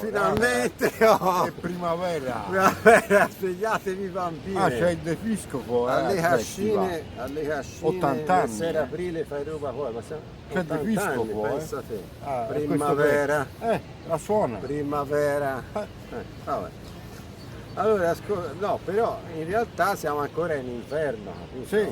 finalmente oh, è primavera. primavera, svegliatevi bambini. Ah, c'è il defiscopo, alle aspetti, cascine, 80 anni, sera aprile fai roba poi, ma siamo c'è il 80 anni, defiscopo, pensa a te. Ah, Primavera, la suona. primavera. Vabbè. Allora, no, però in realtà siamo ancora in inverno, capito? Sì,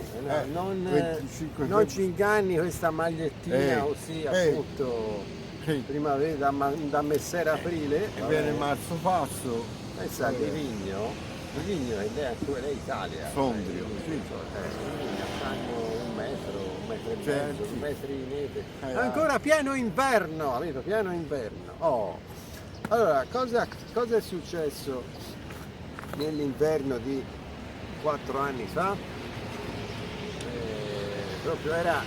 non, 25 non ci inganni questa magliettina, ossia appunto sì. primavera da messera aprile. E viene marzo passo. Pensa a Livigno e lei è Italia. Sondrio, sì. Livigno fanno un metro e mezzo, Sì. 2 metri di neve. Ancora pieno inverno, capito? Pieno inverno. Oh. Allora, cosa è successo nell'inverno di 4 anni fa? Proprio era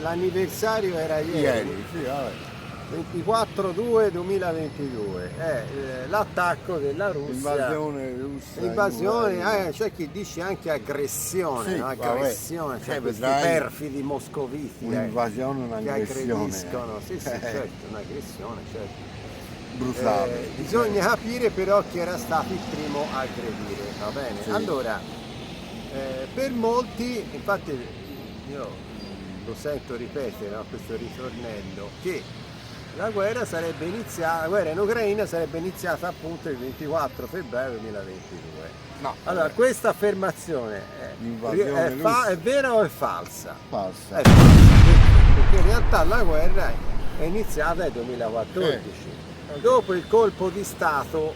l'anniversario era ieri. Sì, vabbè. 24/2/2022 l'attacco della Russia, Invasione, c'è chi dice anche aggressione, sì, no? Aggressione, cioè questi vedrai, perfidi moscoviti un'invasione, che un'aggressione, aggrediscono, sì, certo, un'aggressione, certo. brutale. Bisogna capire però chi era stato il primo a aggredire, va bene? Sì. Allora, per molti, infatti io lo sento ripetere, no? Questo ritornello, che la guerra in Ucraina sarebbe iniziata appunto il 24 febbraio 2022. No, allora, questa affermazione è vera o è falsa? Falsa. È falsa, perché in realtà la guerra è iniziata nel 2014, dopo il colpo di Stato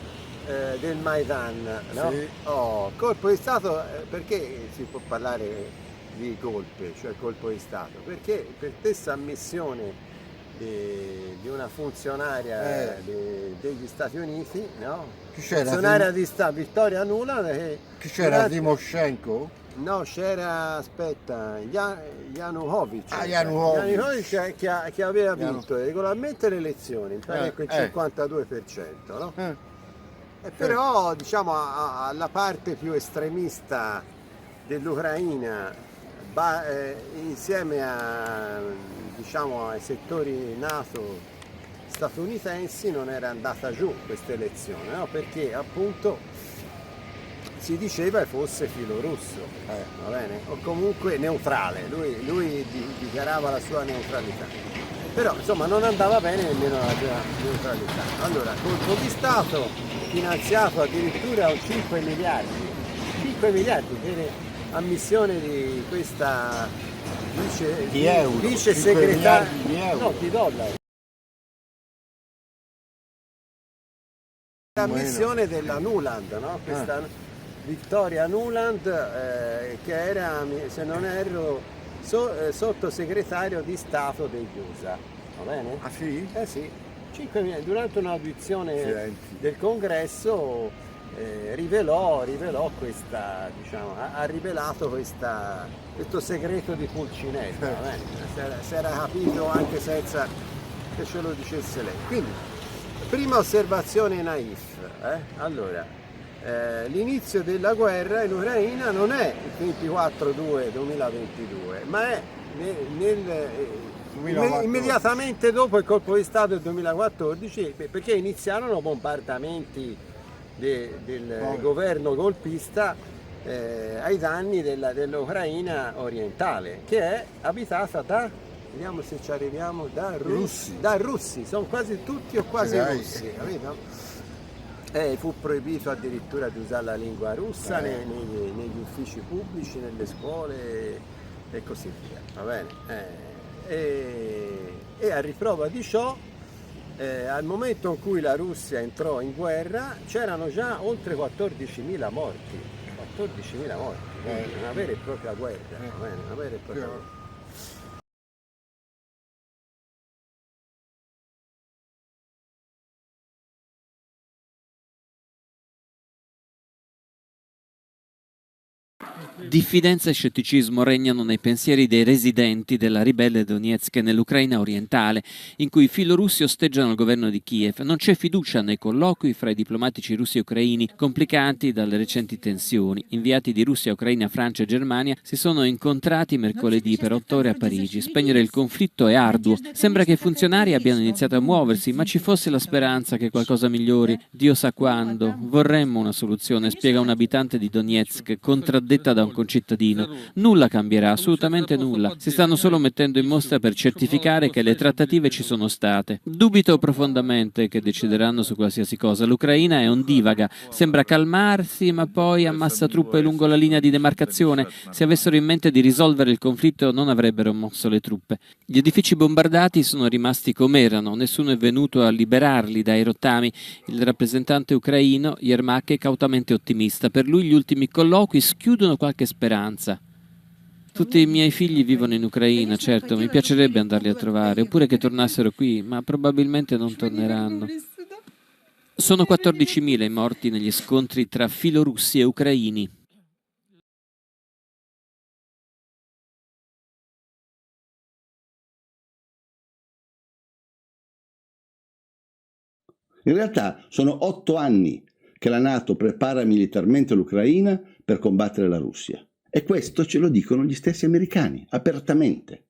del Maidan, no? Sì. Colpo di Stato, perché si può parlare di colpe, cioè colpo di Stato? Perché per stessa ammissione di una funzionaria degli Stati Uniti, no? Funzionaria di Stato, Vittoria Nuland. Chi c'era? Timoshenko? No, c'era, aspetta, Yanukovych. Yanukovych. Che aveva vinto regolarmente le elezioni, mi pare quel 52%, no? E però, diciamo, alla parte più estremista dell'Ucraina, insieme diciamo, ai settori NATO statunitensi, non era andata giù questa elezione, no? Perché appunto si diceva che fosse filorusso, va bene? O comunque neutrale, lui dichiarava la sua neutralità, però insomma non andava bene nemmeno la sua neutralità. Allora, colpo di Stato finanziato addirittura con 5 miliardi per ammissione di questa vice segretaria, no, di dollari. L'ammissione della Nuland, no? Questa Vittoria Nuland, che era, se non erro, sottosegretario di Stato degli USA, va bene? Ah sì? Sì, durante un'audizione del Congresso rivelò questa, diciamo, ha rivelato questo segreto di Pulcinella, va bene? Si era capito anche senza che ce lo dicesse lei. Quindi, prima osservazione naif, allora, l'inizio della guerra in Ucraina non è il 24/2/2022, ma è immediatamente dopo il colpo di Stato del 2014, perché iniziarono bombardamenti del governo golpista ai danni dell'Ucraina orientale, che è abitata vediamo se ci arriviamo, da russi, sono quasi tutti o quasi russi, capito? Fu proibito addirittura di usare la lingua russa negli uffici pubblici, nelle scuole e così via, va bene? E a riprova di ciò, al momento in cui la Russia entrò in guerra c'erano già oltre 14.000 morti, quindi una vera e propria guerra, va bene? Una vera e propria guerra. Diffidenza e scetticismo regnano nei pensieri dei residenti della ribelle Donetsk nell'Ucraina orientale, in cui i filorussi osteggiano il governo di Kiev. Non c'è fiducia nei colloqui fra i diplomatici russi e ucraini, complicati dalle recenti tensioni. Inviati di Russia, Ucraina, Francia e Germania si sono incontrati mercoledì per 8 ore a Parigi. Spegnere il conflitto è arduo. Sembra che i funzionari abbiano iniziato a muoversi, ma ci fosse la speranza che qualcosa migliori. Dio sa quando. Vorremmo una soluzione, spiega un abitante di Donetsk, contraddetta da un concittadino. Nulla cambierà, assolutamente nulla. Si stanno solo mettendo in mostra per certificare che le trattative ci sono state. Dubito profondamente che decideranno su qualsiasi cosa. L'Ucraina è ondivaga, sembra calmarsi, ma poi ammassa truppe lungo la linea di demarcazione. Se avessero in mente di risolvere il conflitto non avrebbero mosso le truppe. Gli edifici bombardati sono rimasti come erano, nessuno è venuto a liberarli dai rottami. Il rappresentante ucraino Yermak è cautamente ottimista. Per lui gli ultimi colloqui schiudono qualche speranza. Tutti i miei figli vivono in Ucraina, certo, mi piacerebbe andarli a trovare, oppure che tornassero qui, ma probabilmente non torneranno. Sono 14.000 i morti negli scontri tra filorussi e ucraini. In realtà sono 8 anni che la NATO prepara militarmente l'Ucraina per combattere la Russia. E questo ce lo dicono gli stessi americani, apertamente.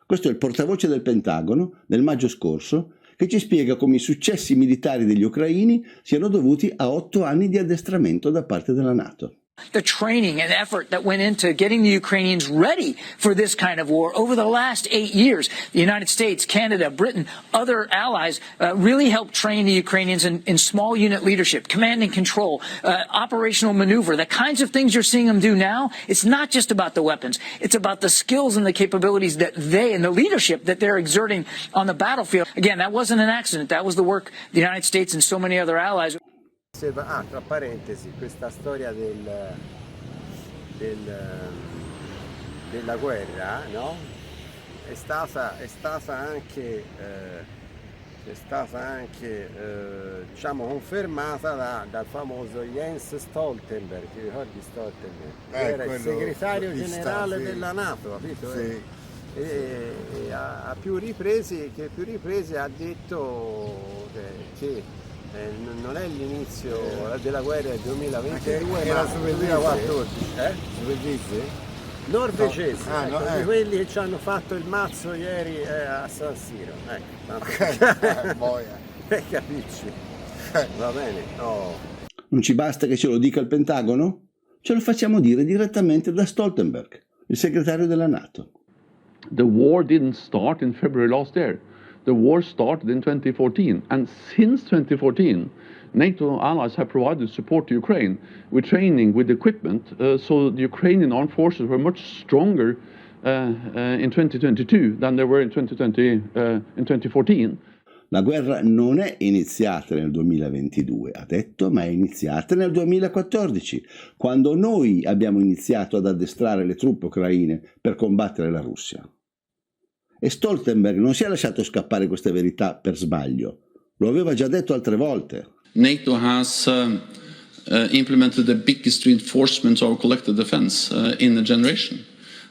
Questo è il portavoce del Pentagono del maggio scorso, che ci spiega come i successi militari degli ucraini siano dovuti a 8 anni di addestramento da parte della NATO. The training and effort that went into getting the Ukrainians ready for this kind of war over the last 8 years. The United States, Canada, Britain, other allies really helped train the Ukrainians in small unit leadership, command and control, operational maneuver, the kinds of things you're seeing them do now. It's not just about the weapons. It's about the skills and the capabilities that they and the leadership that they're exerting on the battlefield. Again, that wasn't an accident. That was the work of the United States and so many other allies. Tra parentesi, questa storia della guerra, no? È stata anche diciamo, confermata dal famoso Jens Stoltenberg. Ti ricordi Stoltenberg? Era il segretario generale della NATO, capito? Sì. E a più riprese ha detto che non è l'inizio della guerra del 2022, era ma del 2014. Svedese? Norvegese, no, di quelli che ci hanno fatto il mazzo ieri a San Siro. Boia. Capisci? Va bene. Oh. Non ci basta che ce lo dica il Pentagono? Ce lo facciamo dire direttamente da Stoltenberg, il segretario della NATO. The war didn't start in February last year. The war started in 2014, and since 2014, NATO allies have provided support to Ukraine with training, with equipment, so the Ukrainian armed forces were much stronger in 2022 than they were in 2014. La guerra non è iniziata nel 2022, ha detto, ma è iniziata nel 2014, quando noi abbiamo iniziato ad addestrare le truppe ucraine per combattere la Russia. E Stoltenberg non si è lasciato scappare queste verità per sbaglio, lo aveva già detto altre volte. NATO has implemented the biggest reinforcement of collective defense in a generation.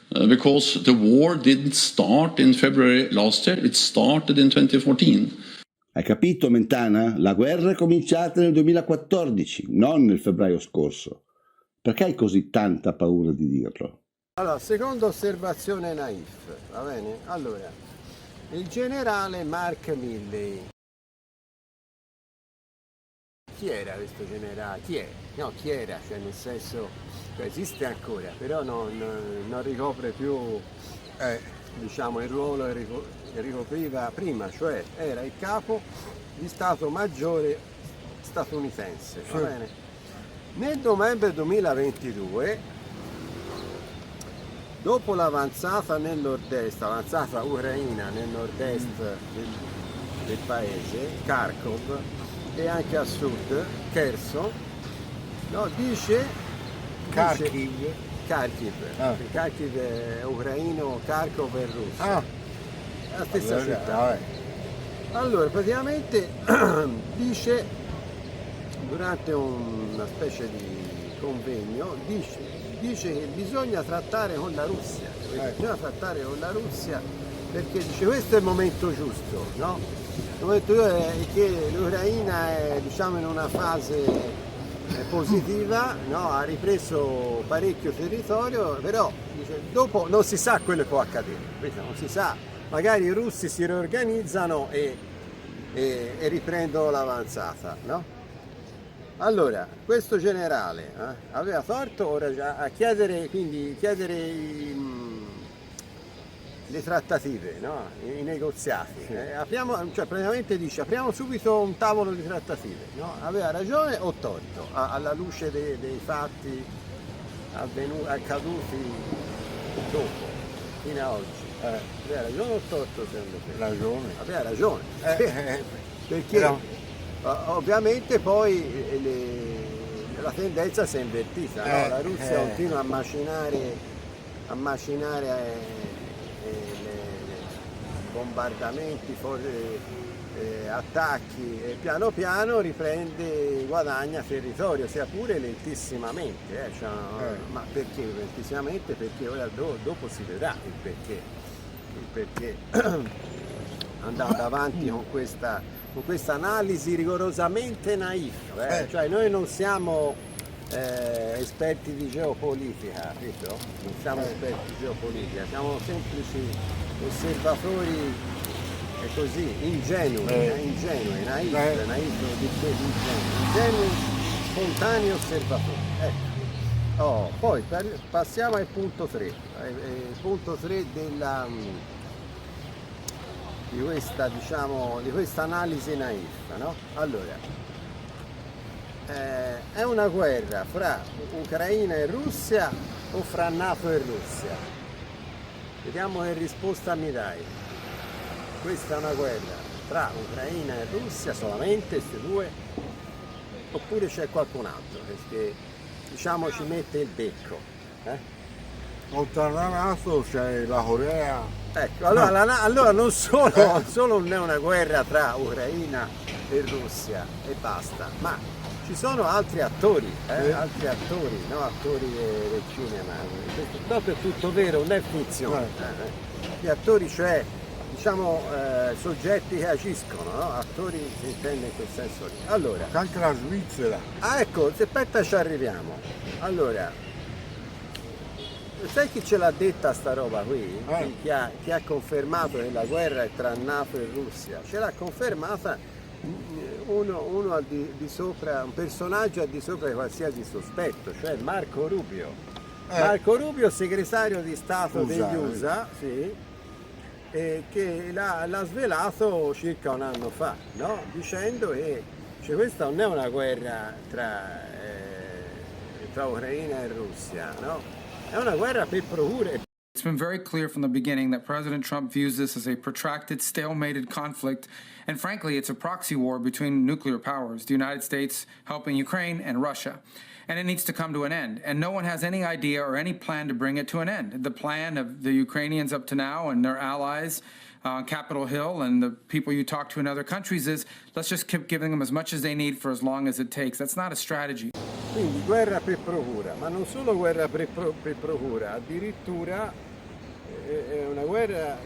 Because the war didn't start in February last year, it started in 2014. Hai capito, Mentana? La guerra è cominciata nel 2014, non nel febbraio scorso. Perché hai così tanta paura di dirlo? Allora, seconda osservazione naif, va bene? Allora, il generale Mark Milley. Chi era questo generale? Chi è? No, chi era? Cioè, nel senso, esiste ancora, però non ricopre più, diciamo, il ruolo che ricopriva prima, cioè era il capo di Stato Maggiore statunitense, va bene? Nel novembre 2022, dopo l'avanzata nel nord-est, l'avanzata ucraina nel nord-est del paese, Kharkov, e anche a sud, Kherson, no, dice Kharkiv. Kharkiv è ucraino, Kharkov è russo. È la stessa Allora, città. Allora, praticamente dice, durante una specie di convegno, dice dice che bisogna trattare con la Russia, bisogna trattare con la Russia perché dice questo è il momento giusto, no? Il momento giusto è che l'Ucraina è, diciamo, in una fase positiva, no? Ha ripreso parecchio territorio, però dice, dopo non si sa quello che può accadere, non si sa, magari i russi si riorganizzano e riprendono l'avanzata, no? Allora, questo generale aveva torto ora già a chiedere le trattative, no? I negoziati. Cioè praticamente dice apriamo subito un tavolo di trattative, no? Aveva ragione o torto alla luce dei fatti accaduti dopo, fino a oggi? Aveva ragione o torto secondo te? Ragione. Aveva ragione. Perché ovviamente poi la tendenza si è invertita, no? La Russia continua a macinare bombardamenti, attacchi e piano piano riprende, guadagna territorio, sia pure lentissimamente. Ma perché lentissimamente? Perché ora dopo si vedrà il perché andando avanti con questa analisi rigorosamente naif, cioè noi non siamo esperti di geopolitica, capito? Non siamo esperti di geopolitica, siamo semplici osservatori così, ingenui, ingenui, spontanei osservatori. Ecco. Poi passiamo al punto 3, il punto 3 di questa analisi naif, no? Allora, è una guerra fra Ucraina e Russia o fra NATO e Russia? Vediamo che risposta mi dai. Questa è una guerra tra Ucraina e Russia solamente, queste due, oppure c'è qualcun altro che diciamo ci mette il becco? Oltre alla NATO c'è la Corea. Ecco, allora non solo non è una guerra tra Ucraina e Russia e basta, ma ci sono altri attori, no? Attori del cinema. Questo è tutto vero, non è finzione. Gli attori, cioè diciamo soggetti che agiscono, no? Attori si intende in quel senso lì. Allora, Anche la Svizzera. ecco, aspetta ci arriviamo. Allora, sai chi ce l'ha detta sta roba qui? Chi ha confermato che la guerra è tra NATO e Russia? Ce l'ha confermata uno al di sopra, un personaggio al di sopra di qualsiasi sospetto, cioè Marco Rubio. Marco Rubio, segretario di Stato degli USA, sì, che l'ha svelato circa un anno fa, no? Dicendo che questa non è una guerra tra Ucraina e Russia, no? È una guerra per procure. It's been very clear from the beginning that President Trump views this as a protracted, stalemated conflict, and frankly, it's a proxy war between nuclear powers, the United States helping Ukraine and Russia. And it needs to come to an end. And no one has any idea or any plan to bring it to an end. The plan of the Ukrainians up to now and their allies on Capitol Hill and the people you talk to in other countries is, let's just keep giving them as much as they need for as long as it takes. That's not a strategy. Quindi guerra per procura, ma non solo guerra per procura, addirittura è una guerra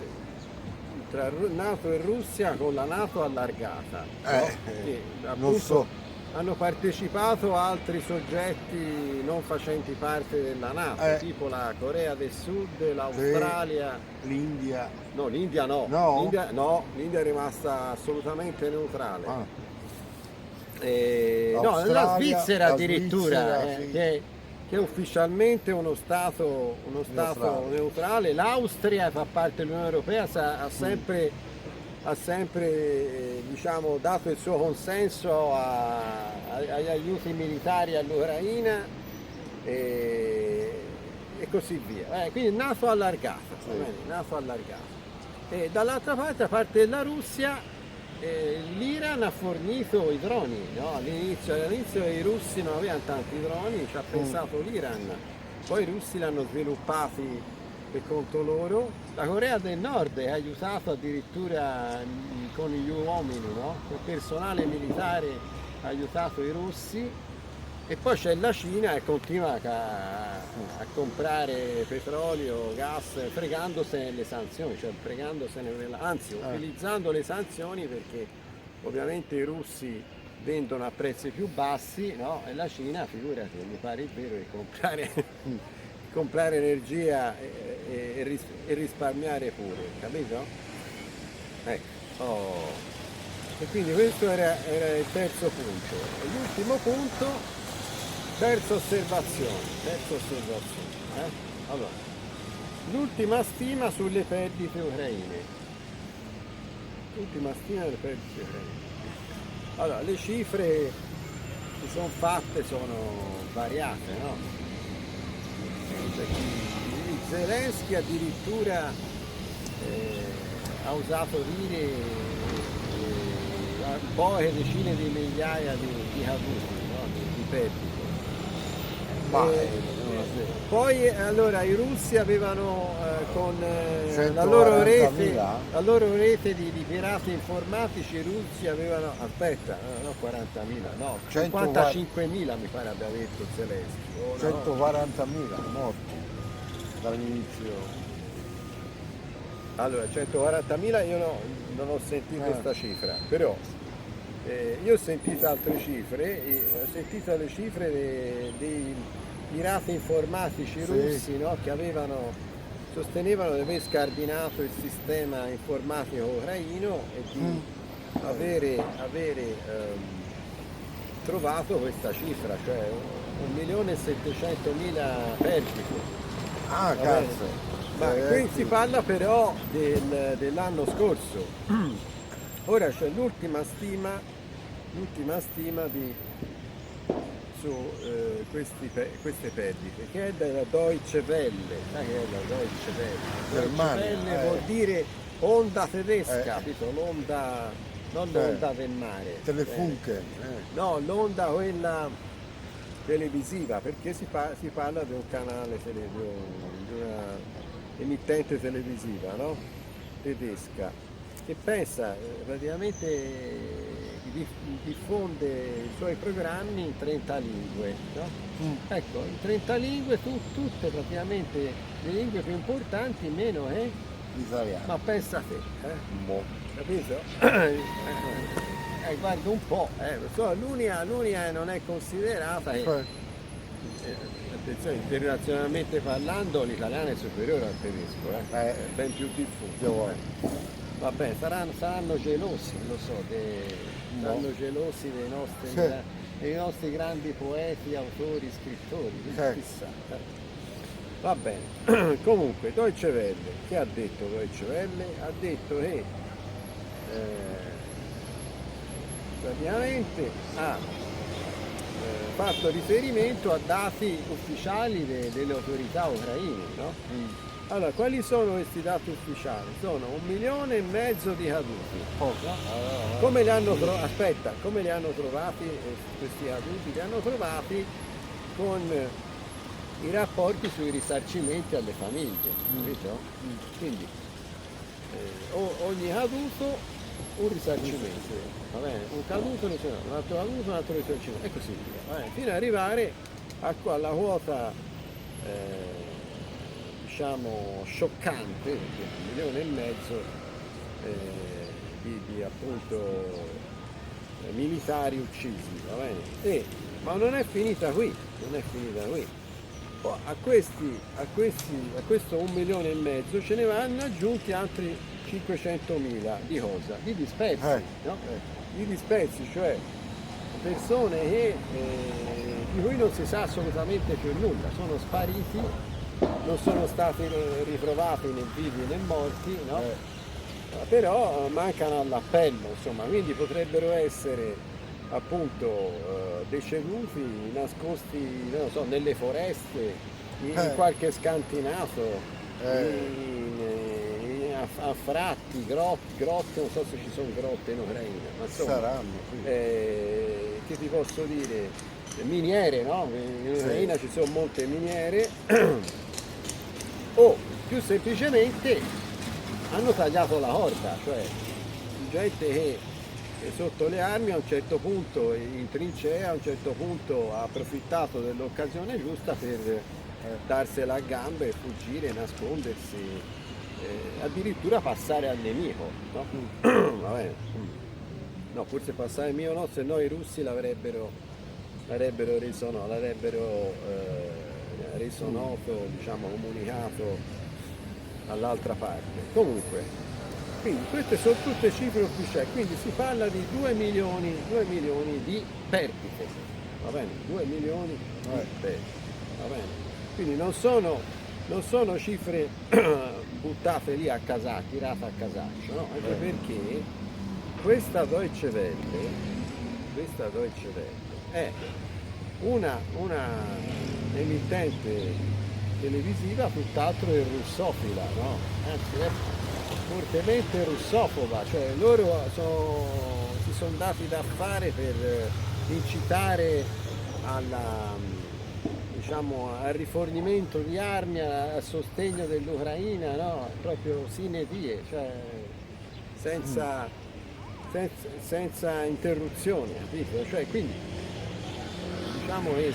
tra NATO e Russia con la NATO allargata. Che, appunto, hanno partecipato altri soggetti non facenti parte della NATO, tipo la Corea del Sud, l'Australia, l'India. No, l'India no. L'India è rimasta assolutamente neutrale. No, la Svizzera addirittura, che è ufficialmente uno stato neutrale. L'Austria fa parte dell'Unione Europea, ha sempre diciamo, dato il suo consenso agli aiuti militari all'Ucraina e così via. Quindi NATO allargata, NATO allargata. E dall'altra parte, a parte della Russia, l'Iran ha fornito i droni, no? All'inizio i russi non avevano tanti droni, ci ha pensato l'Iran, poi i russi li hanno sviluppati per conto loro. La Corea del Nord ha aiutato addirittura con gli uomini, no? Il personale militare ha aiutato i russi E poi c'è la Cina che continua a comprare petrolio, gas, fregandosene le sanzioni, cioè utilizzando le sanzioni, perché ovviamente i russi vendono a prezzi più bassi, no? E la Cina, figurati, mi pare il vero che comprare energia e risparmiare pure, capito? Ecco. E quindi questo era il terzo punto. E l'ultimo punto, terza osservazione. Allora, l'ultima stima sulle perdite ucraine. Allora, le cifre che sono fatte sono variate, no? Zelensky addirittura ha usato dire poche decine di migliaia di caduti, no? di perdite. Poi allora i russi avevano con la loro rete di pirati informatici, i russi avevano, no 40.000, no, 55.000 mi pare abbia detto Zelensky. 140.000 morti dall'inizio. Allora 140.000 io non ho sentito questa cifra, però io ho sentito altre cifre, ho sentito le cifre dei pirati informatici russi, no? Che sostenevano di aver scardinato il sistema informatico ucraino e di avere trovato questa cifra, cioè 1.700.000 perdite. Cazzo! Ma qui si parla però dell'anno scorso. Ora c'è l'ultima stima su queste perdite, che è della Deutsche Welle. Sai che è la Deutsche Welle? Deutsche Welle vuol dire onda tedesca, capito? L'onda, non l'onda del mare. Telefunke. No, l'onda quella televisiva, perché si parla di un canale, di una emittente televisiva, no? Tedesca, che pensa praticamente diffonde i suoi programmi in 30 lingue, no? Ecco, in 30 lingue, tutte praticamente le lingue più importanti, meno l'italiano. Ma pensa a te, capito? Guarda un po', l'unica non è considerata attenzione, internazionalmente parlando l'italiano è superiore al tedesco, è ben più diffuso. Vabbè, saranno gelosi, lo so, saranno gelosi dei nostri grandi poeti, autori, scrittori, chissà. Va bene, comunque Deutsche Welle, che ha detto Deutsche Welle? Ha detto che praticamente ha fatto riferimento a dati ufficiali delle autorità ucraine, no? Allora, quali sono questi dati ufficiali? Sono 1,5 milioni di caduti. Come li hanno trovati questi caduti? Li hanno trovati con i rapporti sui risarcimenti alle famiglie, capito? Quindi ogni caduto un risarcimento, va bene? Un caduto, un altro caduto, un altro risarcimento, e così via, va bene? Fino ad arrivare alla quota diciamo scioccante, perché 1,5 milioni di appunto militari uccisi, va bene? Ma non è finita qui, A questo 1,5 milioni ce ne vanno aggiunti altri 500.000 di cosa? Di dispersi, no? Di dispersi, cioè persone di cui non si sa assolutamente più nulla, sono spariti, non sono stati ritrovati né vivi né morti, no? Però mancano all'appello, insomma, quindi potrebbero essere appunto deceduti, nascosti, non lo so, nelle foreste, in qualche scantinato, a fratti, grotte, non so se ci sono grotte in Ucraina, ma insomma, saranno, che ti posso dire, miniere, no? In Ucraina ci sono molte miniere, o più semplicemente hanno tagliato la corda, cioè gente che sotto le armi a un certo punto, in trincea, a un certo punto ha approfittato dell'occasione giusta per darsela a gambe, fuggire, nascondersi, addirittura passare al nemico, no? Va bene. No, forse passare al nemico no, se no i russi l'avrebbero reso noto, diciamo, comunicato all'altra parte. Comunque, quindi queste sono tutte cifre ufficiali, quindi si parla di 2 milioni di perdite, va bene? 2 milioni di perdite, va bene? Quindi non sono cifre buttate lì a casaccio, tirate a casaccio, no? Anche perché questa Deutsche Welle è una emittente televisiva tutt'altro che russofila, no? Anzi è fortemente russofoba, cioè loro si sono dati da fare per incitare al rifornimento di armi, al sostegno dell'Ucraina, no? Proprio sine die, cioè senza interruzione, capito? Cioè, quindi diciamo che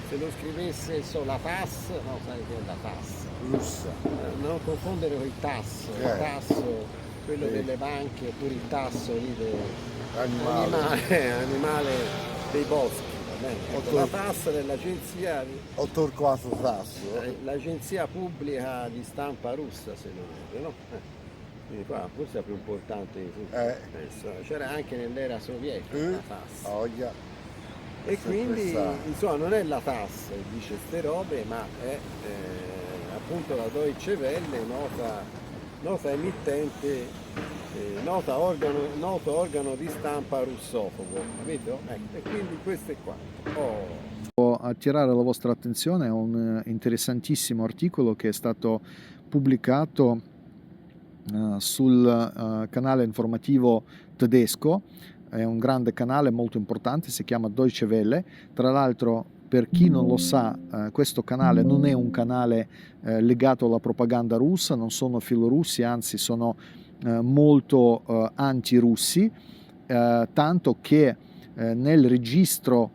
se lo scrivesse la TASS, no, sai che è la TASS? Russa. Non confondere con il TASS, il tasso, quello delle banche, oppure il tasso lì animale dei boschi. Ecco, la TASS dell'agenzia Ho turcato tasso. l'agenzia pubblica di stampa russa, se non erro, no? Quindi qua forse è più importante di tutti. C'era anche nell'era sovietica la TASS. E quindi insomma non è la TASS che dice ste robe, ma è appunto la Deutsche Welle, nota emittente, noto organo di stampa russofobo, capito? Ecco, e quindi questo è qua. Attirare la vostra attenzione a un interessantissimo articolo che è stato pubblicato sul canale informativo tedesco. È un grande canale molto importante, si chiama Deutsche Welle. Tra l'altro, per chi non lo sa, questo canale non è un canale legato alla propaganda russa, non sono filorussi, anzi sono molto antirussi, tanto che nel registro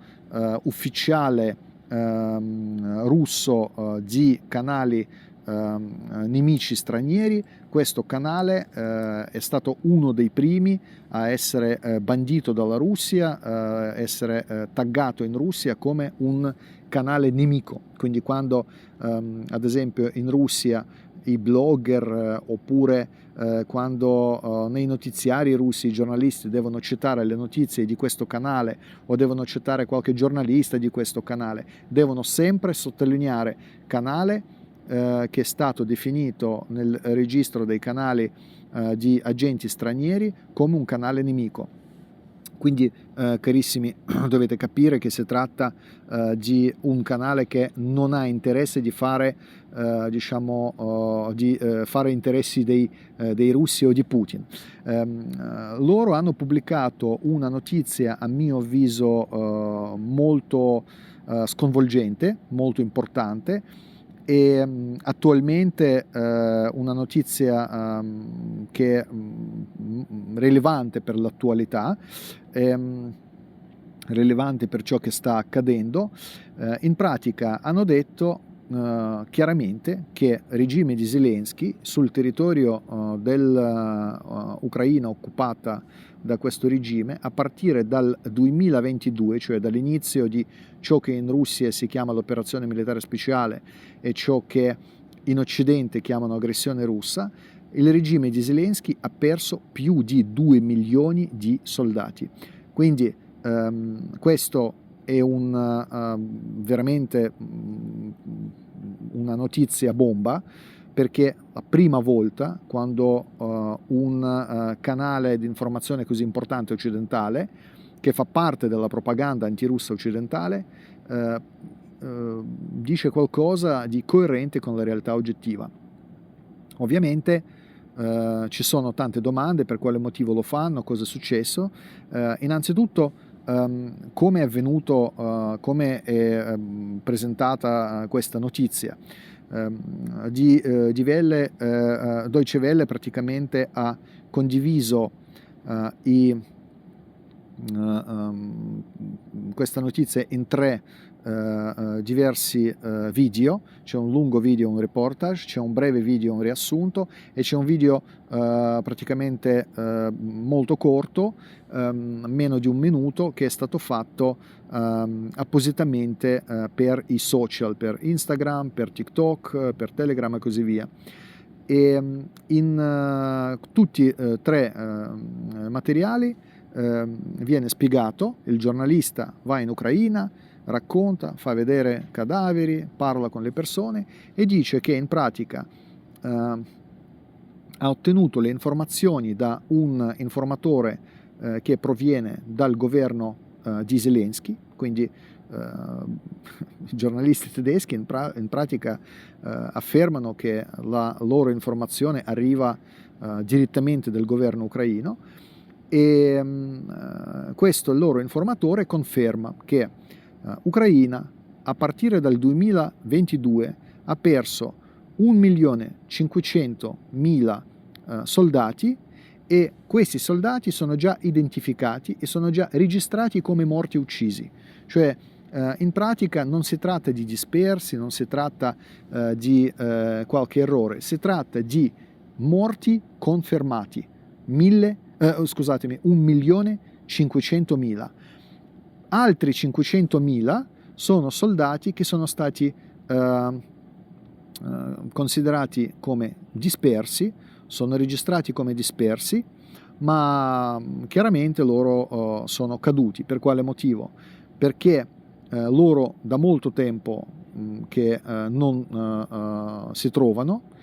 ufficiale russo di canali nemici stranieri, questo canale è stato uno dei primi a essere bandito dalla Russia, essere taggato in Russia come un canale nemico. Quindi quando ad esempio in Russia i blogger oppure quando nei notiziari russi i giornalisti devono citare le notizie di questo canale o devono citare qualche giornalista di questo canale, devono sempre sottolineare canale che è stato definito nel registro dei canali di agenti stranieri come un canale nemico. Quindi carissimi, dovete capire che si tratta di un canale che non ha interesse di fare fare interessi dei russi o di Putin. Loro hanno pubblicato una notizia a mio avviso molto sconvolgente, molto importante, e attualmente una notizia che è rilevante per l'attualità, rilevante per ciò che sta accadendo. In pratica hanno detto chiaramente che il regime di Zelensky sul territorio dell'Ucraina occupata da questo regime, a partire dal 2022, cioè dall'inizio di ciò che in Russia si chiama l'operazione militare speciale e ciò che in Occidente chiamano aggressione russa, il regime di Zelensky ha perso più di 2 milioni di soldati. Quindi questo è veramente una notizia bomba, perché la prima volta quando un canale di informazione così importante occidentale, che fa parte della propaganda antirussa occidentale, dice qualcosa di coerente con la realtà oggettiva. Ovviamente ci sono tante domande: per quale motivo lo fanno, cosa è successo. Innanzitutto come è avvenuto, come è presentata questa notizia. Deutsche Welle praticamente ha condiviso questa notizia in 3 diversi video. C'è un lungo video, un reportage, c'è un breve video, un riassunto, e c'è un video praticamente molto corto, meno di un minuto, che è stato fatto appositamente per i social, per Instagram, per TikTok, per Telegram e così via. E in tutti e 3 materiali viene spiegato, il giornalista va in Ucraina, racconta, fa vedere cadaveri, parla con le persone e dice che in pratica ha ottenuto le informazioni da un informatore che proviene dal governo di Zelensky, quindi i giornalisti tedeschi in pratica affermano che la loro informazione arriva direttamente dal governo ucraino, e questo il loro informatore conferma che Ucraina a partire dal 2022 ha perso 1.500.000 soldati, e questi soldati sono già identificati e sono già registrati come morti uccisi. Cioè in pratica non si tratta di dispersi, non si tratta di qualche errore, si tratta di morti confermati, 1.500.000. Altri 500.000 sono soldati che sono stati considerati come dispersi, sono registrati come dispersi, ma chiaramente loro sono caduti. Per quale motivo? Perché loro da molto tempo che non si trovano,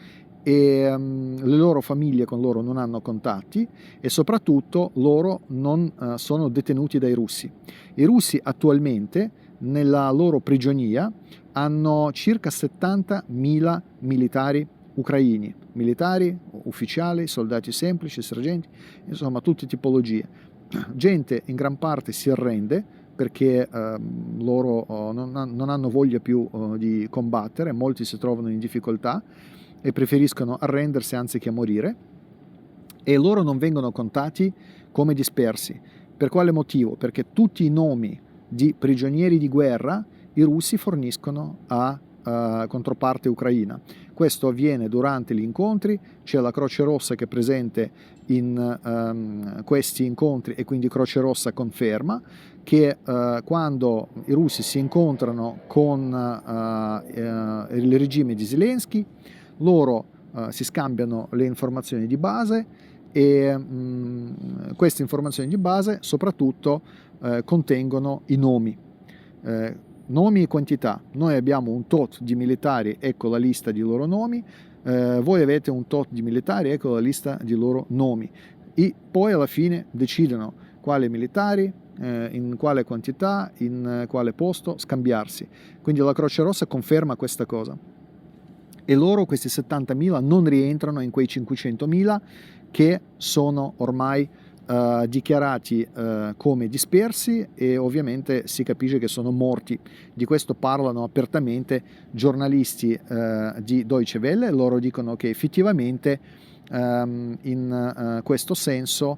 e le loro famiglie con loro non hanno contatti, e soprattutto loro non sono detenuti dai russi. I russi attualmente nella loro prigionia hanno circa 70.000 militari ucraini, militari, ufficiali, soldati semplici, sergenti, insomma tutte tipologie. Gente in gran parte si arrende perché loro non hanno voglia più di combattere, molti si trovano in difficoltà e preferiscono arrendersi anziché morire, e loro non vengono contati come dispersi. Per quale motivo? Perché tutti i nomi di prigionieri di guerra i russi forniscono a controparte ucraina. Questo avviene durante gli incontri, c'è la Croce Rossa che è presente in questi incontri, e quindi Croce Rossa conferma che quando i russi si incontrano con il regime di Zelensky, loro si scambiano le informazioni di base, e queste informazioni di base soprattutto contengono i nomi. Nomi e quantità. Noi abbiamo un tot di militari, ecco la lista di loro nomi, voi avete un tot di militari, ecco la lista di loro nomi, e poi alla fine decidono quali militari, in quale quantità, in quale posto scambiarsi. Quindi la Croce Rossa conferma questa cosa, e loro, questi 70.000, non rientrano in quei 500.000 che sono ormai dichiarati come dispersi, e ovviamente si capisce che sono morti. Di questo parlano apertamente giornalisti di Deutsche Welle. Loro dicono che effettivamente in questo senso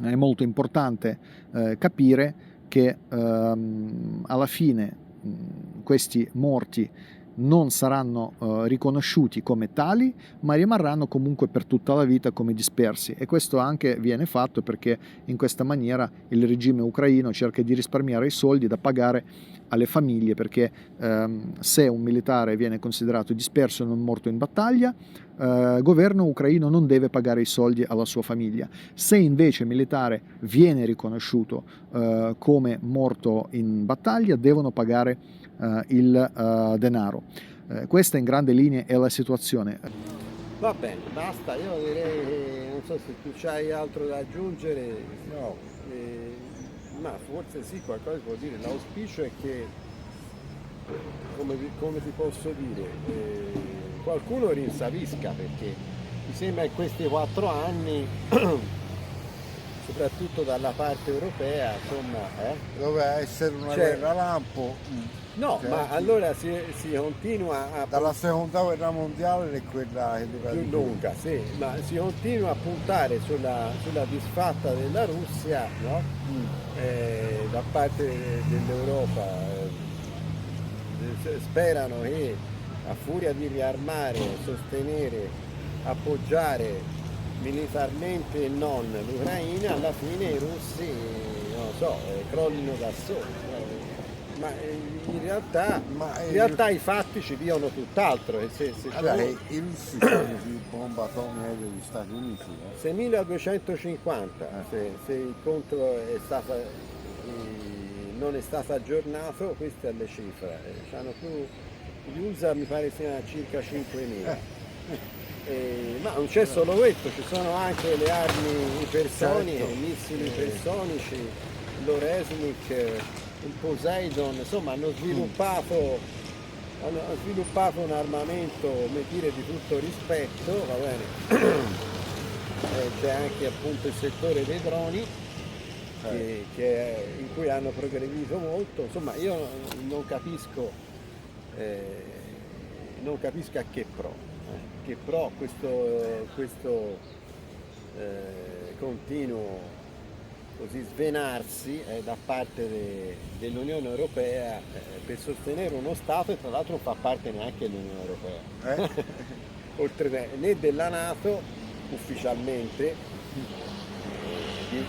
è molto importante capire che alla fine questi morti non saranno riconosciuti come tali, ma rimarranno comunque per tutta la vita come dispersi, e questo anche viene fatto perché in questa maniera il regime ucraino cerca di risparmiare i soldi da pagare alle famiglie, perché se un militare viene considerato disperso e non morto in battaglia, il governo ucraino non deve pagare i soldi alla sua famiglia. Se invece il militare viene riconosciuto come morto in battaglia, devono pagare il denaro. Questa in grandi linee è la situazione. Va bene, basta, io direi che non so se tu c'hai altro da aggiungere. No. Ma forse sì, qualcosa si può dire. L'auspicio è che, come ti posso dire, qualcuno rinsavisca, perché mi sembra che questi 4 anni soprattutto dalla parte europea, insomma, doveva essere una guerra lampo. No, Cioè, ma allora si continua a dalla seconda guerra mondiale è quella che dura più di lunga, sì, ma si continua a puntare sulla disfatta della Russia, no? Da parte dell'Europa. Sperano che a furia di riarmare, sostenere, appoggiare militarmente e non l'Ucraina, alla fine i russi, non lo so, crollino da soli. Ma in realtà i fatti ci dicono tutt'altro. Allora, i russi sono più bomba atomica degli Stati Uniti. 6.250, se il conto è non è stato aggiornato, queste sono le cifre. Gli USA mi pare siano circa 5.000. Ma non c'è solo questo, ci sono anche le armi ipersoniche, i missili ipersonici, l'Oresnik, il Poseidon, insomma hanno sviluppato un armamento, come dire, di tutto rispetto, va bene. C'è anche appunto il settore dei droni in cui hanno progredito molto, insomma io non capisco a che pro questo continuo così svenarsi da parte dell'Unione Europea per sostenere uno Stato e tra l'altro non fa parte neanche dell'Unione Europea, oltre né della NATO ufficialmente,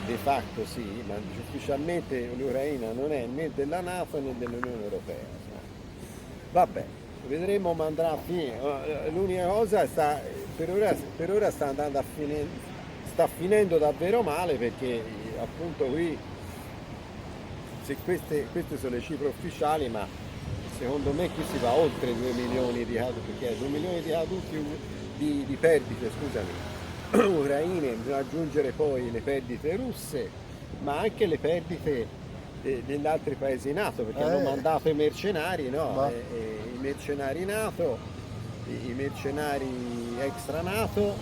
de facto sì, ma ufficialmente l'Ucraina non è né della NATO né dell'Unione Europea. Vabbè, vedremo come andrà a finire. L'unica cosa per ora sta andando sta finendo davvero male, perché appunto qui queste sono le cifre ufficiali, ma secondo me qui si va oltre 2 milioni di caduti, perché 2 milioni di caduti di perdite, scusami, ucraine, bisogna aggiungere poi le perdite russe, ma anche le perdite degli altri paesi NATO, perché hanno mandato i mercenari, no? I mercenari NATO, i mercenari extra NATO,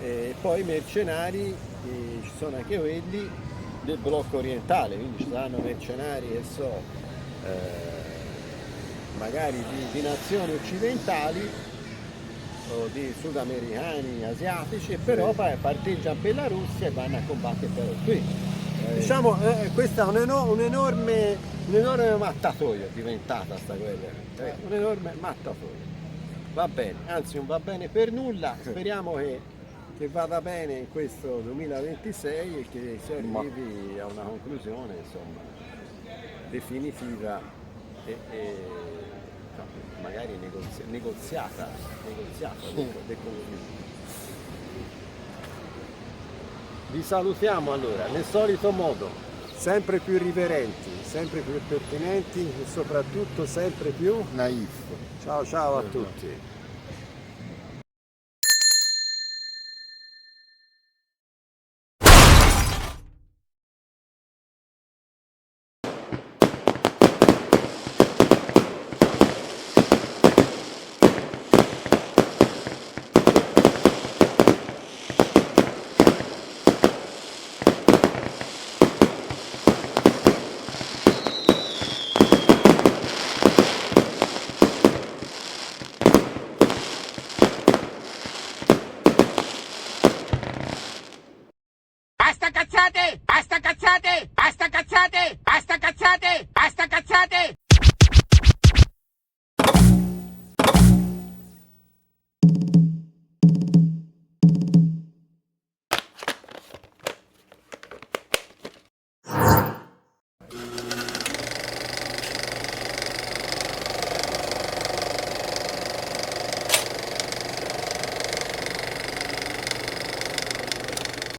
e poi i mercenari, ci sono anche quelli del blocco orientale, quindi ci saranno mercenari che magari di nazioni occidentali o di sudamericani, asiatici, e però parteggiano per la Russia e vanno a combattere per la Russia. Diciamo, questa è un enorme mattatoio, è diventata sta guerra, un enorme mattatoio. Va bene, anzi non va bene per nulla, speriamo che vada bene in questo 2026 e che si arrivi a una conclusione, insomma, definitiva e magari negoziata del conflitto. Vi salutiamo allora nel solito modo, sempre più riverenti, sempre più pertinenti e soprattutto sempre più naif. Ciao a tutti. Basta cazzate! Basta cazzate! Basta cazzate! Basta cazzate! Basta cazzate!